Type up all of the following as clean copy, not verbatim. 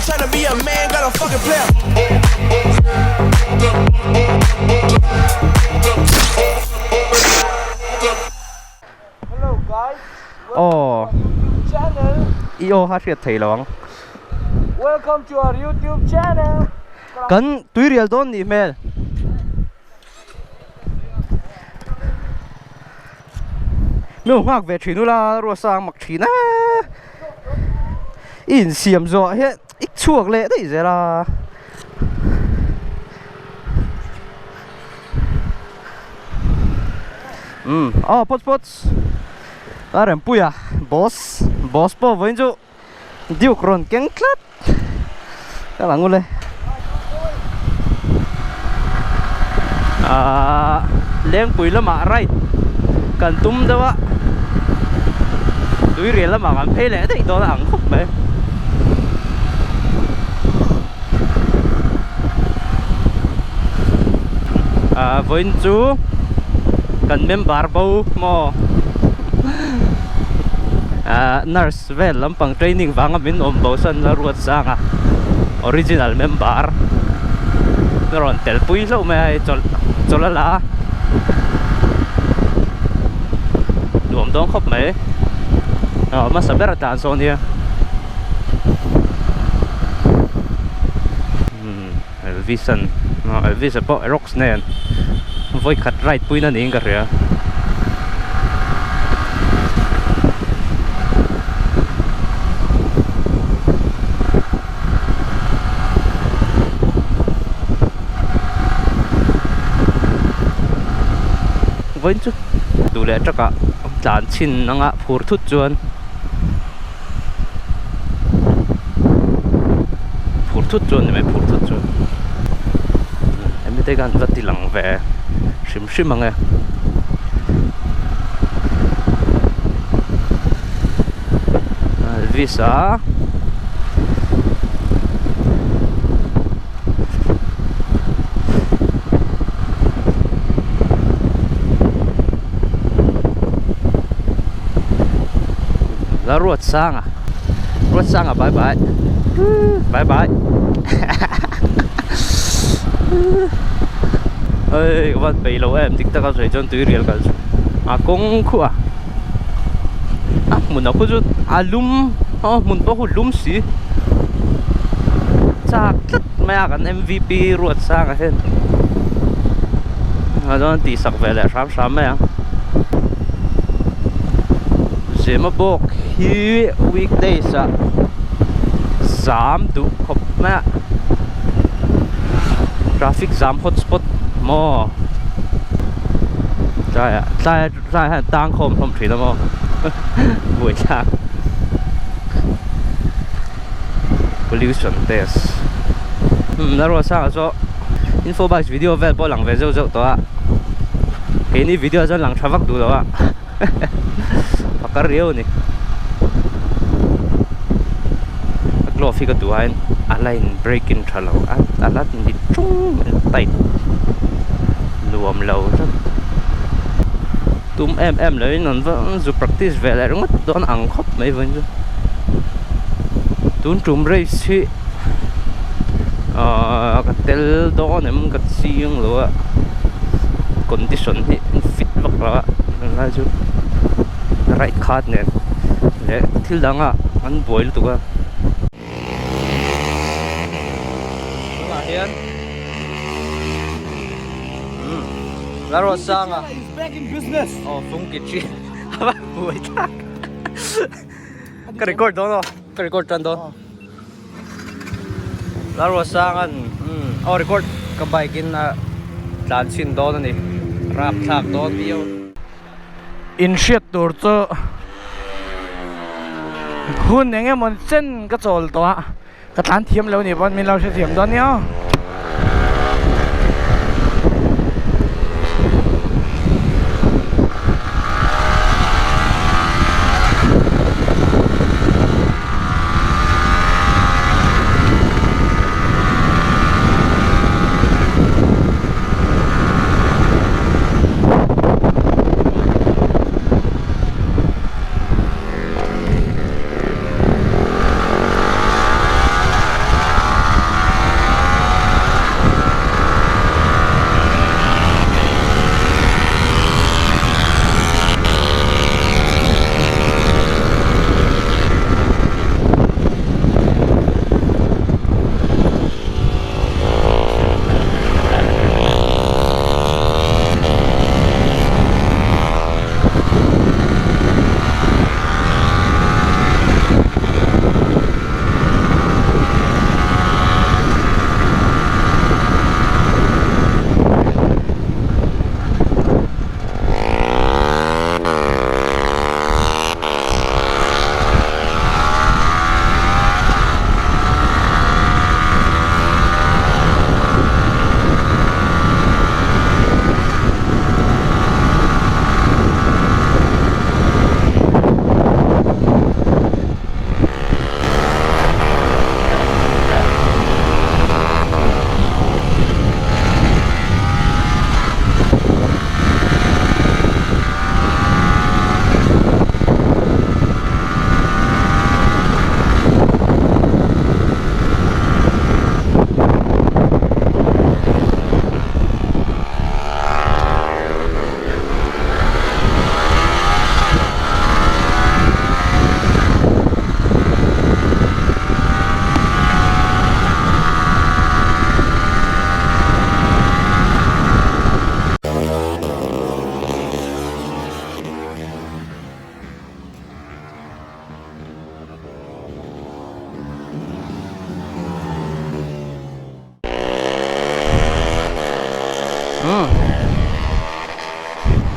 ain't tryna be a man, got a fucking player. Hello guys. Oh. Channel. Io hát thiệt thầy lòng. Welcome to our YouTube channel. Cần túi riêng đón đi mẹ. Mình mặc về chuyện là rồi sang mặc chuyện á. In xiêm rồi hết, ít chuộc lệ đấy vậy là. Pots. Aram puya, boss po với chú. Điều còn kén khát. Các bạn ngồi đây. Leng pui là mà right. Cần tum đâu á. Túi riêng là mà ăn phê lẽ đấy đó là ăn khúc mẹ. Với chú cần member bao mò. Nurse về làm bằng training vàng mình ôm bao sân là ruột sang original member. Rồi tel pui lâu mẹ cho là đuổi đón khóc mẹ. Mà sao biết là tàn son đi. Elvis po rocks nè. Voi cut right pui na ning ka ria. Voi chu. Du le traka tlan chin anga phur thut chuan. Phur thut chuan mẹ phur thut chuan. Em biết gan vật thì lằng về sim mà nghe. Visa là ruột sang à bye bye bye bye. Ơi các bạn bây lâu em thích ta sẽ chọn túi riêng cả công khu muốn nào chút alum muốn bao hút lum xí chắc rất mấy cái MVP ruột sang à hen đó tí sắc về lại sắm mấy sẽ mà bốc hi weekdays à giảm đủ khop mấy traffic jam hotspot mò sai hẳn tăng không chỉ là mò buổi sáng pollution test đã rồi sao cho info box video về bao lằng về dâu đó cái này video cho lằng travel đủ đó cái riêu này lo phi cái đủ anh align breaking thalo alat ni chung tay luom lâu rất tụm em lấy nó vẫn dù practice về lại rất đón ăn khóc mấy vấn chứ tụm trùm race cái tel đó này mình cái xiên rồi condition thì fit lắm rồi là chứ right card này để thiếu đắng ăn boil tụi cái là rồi sang phong kịch chi buổi tak cái record đó cái record trần đó là rồi sang anh record cái bài kinh đàn xin đó này rap thạc đó video in shit tur cho hun nghe một chân cái chol đó cái tán thiêm lâu này bọn mình lâu sẽ thiêm đó nhá.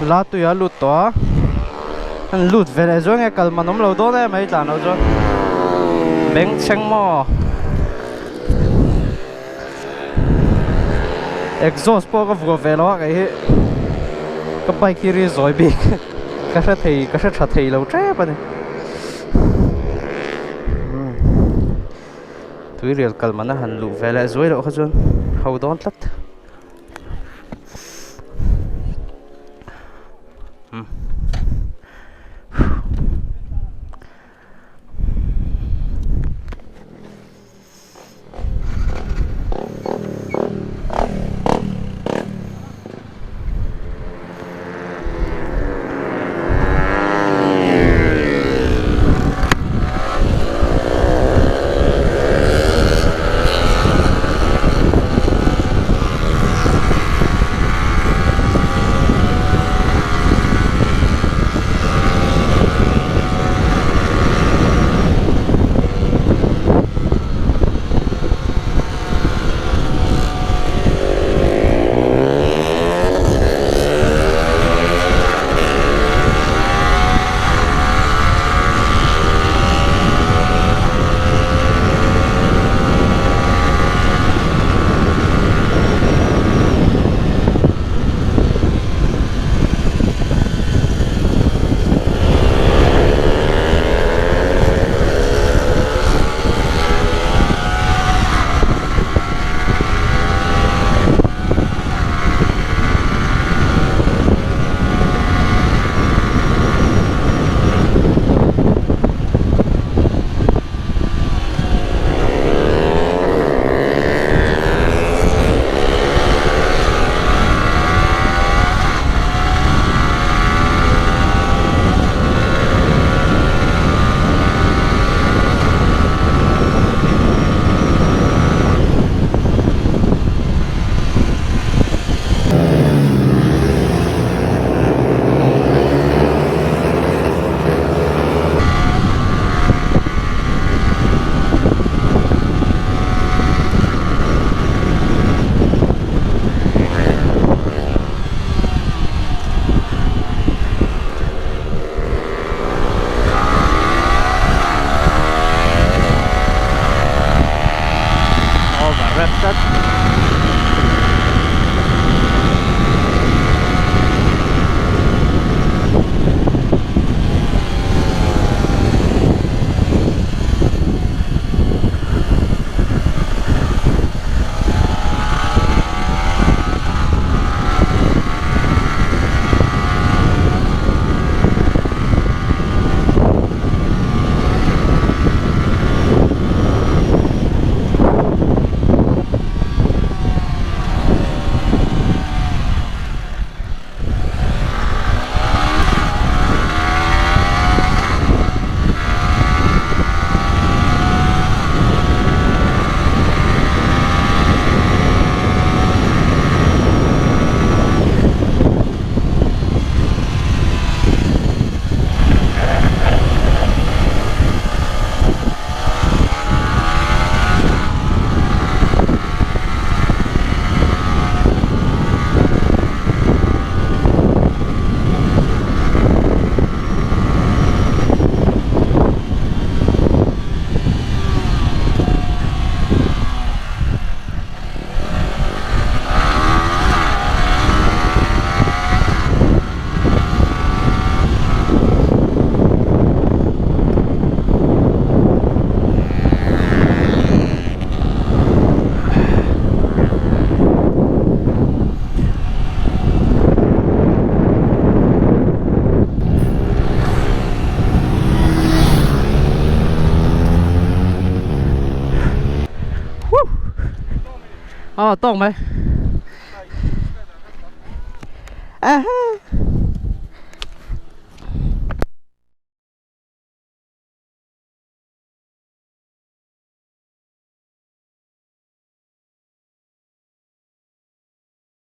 lá tụi á lụt to anh lụt về lại rồi nghe cả mà nóng lâu đó đấy mấy đàn đâu rồi bánh xanh mò exhaust po cái vừa về đó cái bike kia rồi bị cái sẽ thấy lâu trẻ vậy này tụi real cả mà nó hành lụt về lại rồi đó không hầu đó lắmตรงไหมอ่าฮะ